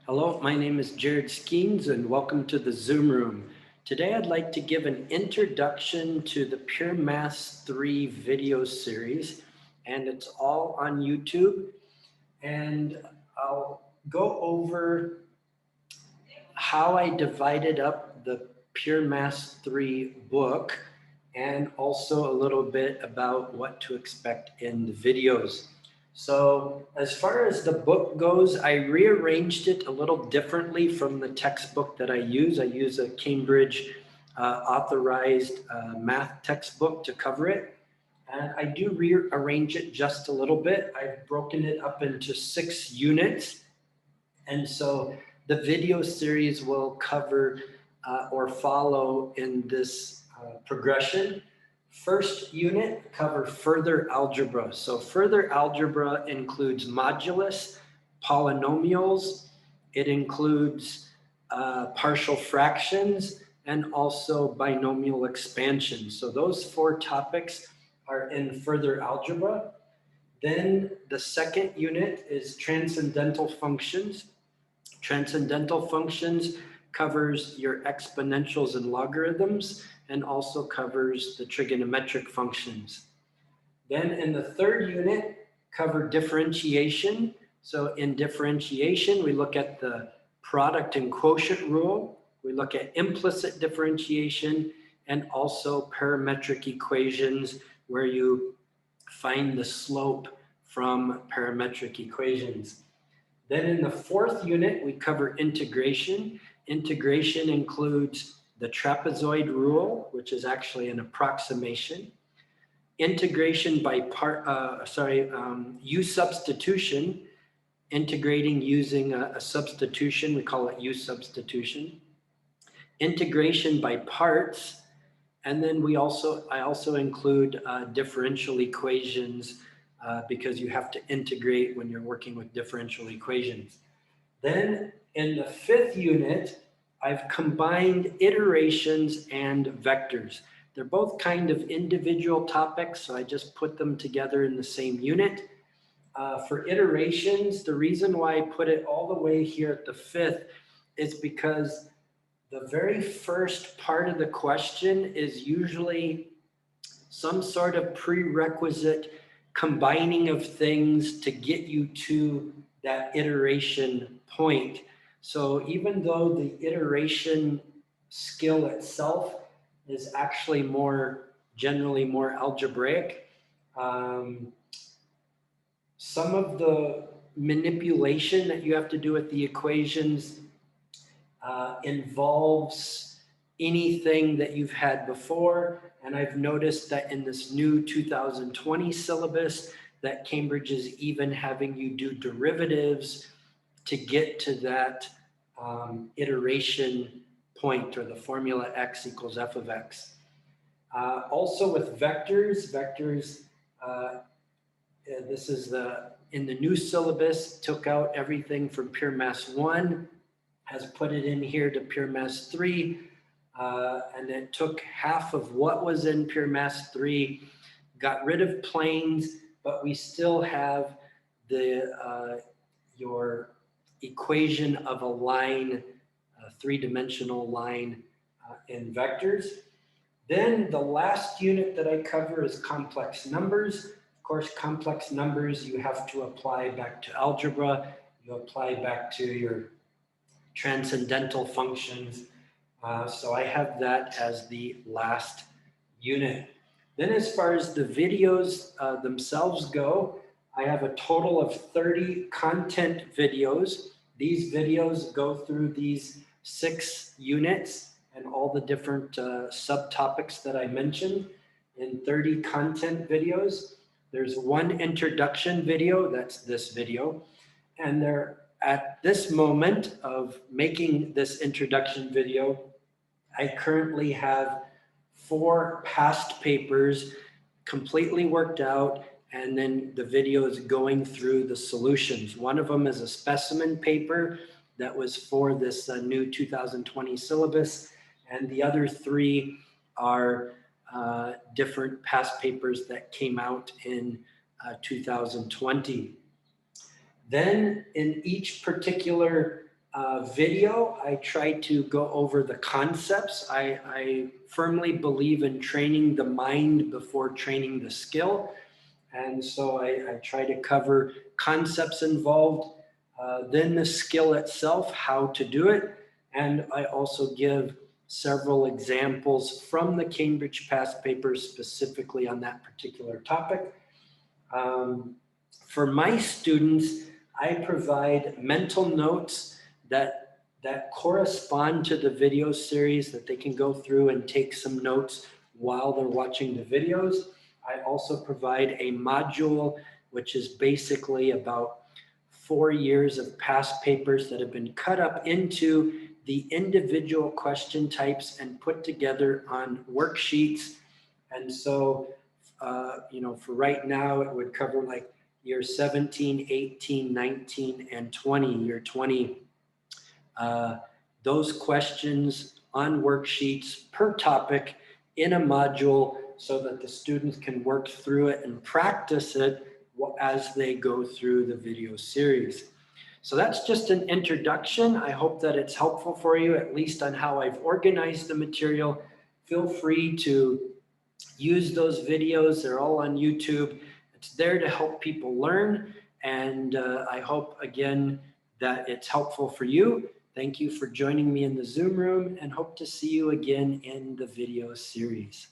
Hello, my name is Jared Skeens and welcome to the Zoom room. Today I'd like to give an introduction to the Pure Maths 3 video series, and it's all on YouTube. And I'll go over how I divided up the Pure Maths 3 book and also a little bit about what to expect in the videos. So as far as the book goes, I rearranged it a little differently from the textbook that I use. I use a Cambridge authorized math textbook to cover it. And I do rearrange it just a little bit. I've broken it up into 6 units. And so the video series will cover or follow in this progression. First unit, cover further algebra. So further algebra includes modulus, polynomials, it includes partial fractions, and also binomial expansion. So those 4 topics are in further algebra. Then the second unit is transcendental functions. Transcendental functions covers your exponentials and logarithms and also covers the trigonometric functions. Then in the third unit, cover differentiation. So in differentiation, we look at the product and quotient rule. We look at implicit differentiation and also parametric equations where you find the slope from parametric equations. Then in the fourth unit, we cover integration. Integration includes the trapezoid rule, which is actually an approximation. Integration by U substitution, integrating using a substitution, we call it U substitution. Integration by parts, and then I also include differential equations because you have to integrate when you're working with differential equations. Then in the fifth unit, I've combined iterations and vectors. They're both kind of individual topics, so I just put them together in the same unit. For iterations, the reason why I put it all the way here at the fifth is because the very first part of the question is usually some sort of prerequisite combining of things to get you to that iteration point. So even though the iteration skill itself is actually generally more algebraic, some of the manipulation that you have to do with the equations involves anything that you've had before. And I've noticed that in this new 2020 syllabus that Cambridge is even having you do derivatives to get to that iteration point, or the formula x equals f of x. Also with vectors, this is in the new syllabus, took out everything from Pure Maths 1, has put it in here to Pure Maths 3, and it took half of what was in Pure Maths 3, got rid of planes, but we still have your equation of a line, a 3-dimensional line in vectors. Then the last unit that I cover is complex numbers. Of course, complex numbers you have to apply back to algebra. You apply back to your transcendental functions. So I have that as the last unit. Then as far as the videos themselves go, I have a total of 30 content videos. These videos go through these 6 units and all the different subtopics that I mentioned in 30 content videos. There's one introduction video, that's this video, and at this moment of making this introduction video, I currently have 4 past papers completely worked out, and then the video is going through the solutions. One of them is a specimen paper that was for this new 2020 syllabus, and the other 3 are different past papers that came out in 2020. Then in each particular video, I try to go over the concepts. I firmly believe in training the mind before training the skill. And so I try to cover concepts involved, then the skill itself, how to do it. And I also give several examples from the Cambridge past papers specifically on that particular topic. For my students, I provide mental notes that correspond to the video series that they can go through and take some notes while they're watching the videos. I also provide a module which is basically about 4 years of past papers that have been cut up into the individual question types and put together on worksheets. And so, for right now, it would cover like year 17, 18, 19, and 20, year 20. Those questions on worksheets per topic in a module so that the students can work through it and practice it as they go through the video series. So that's just an introduction. I hope that it's helpful for you, at least on how I've organized the material. Feel free to use those videos. They're all on YouTube. It's there to help people learn. And I hope, again, that it's helpful for you. Thank you for joining me in the Zoom room and hope to see you again in the video series.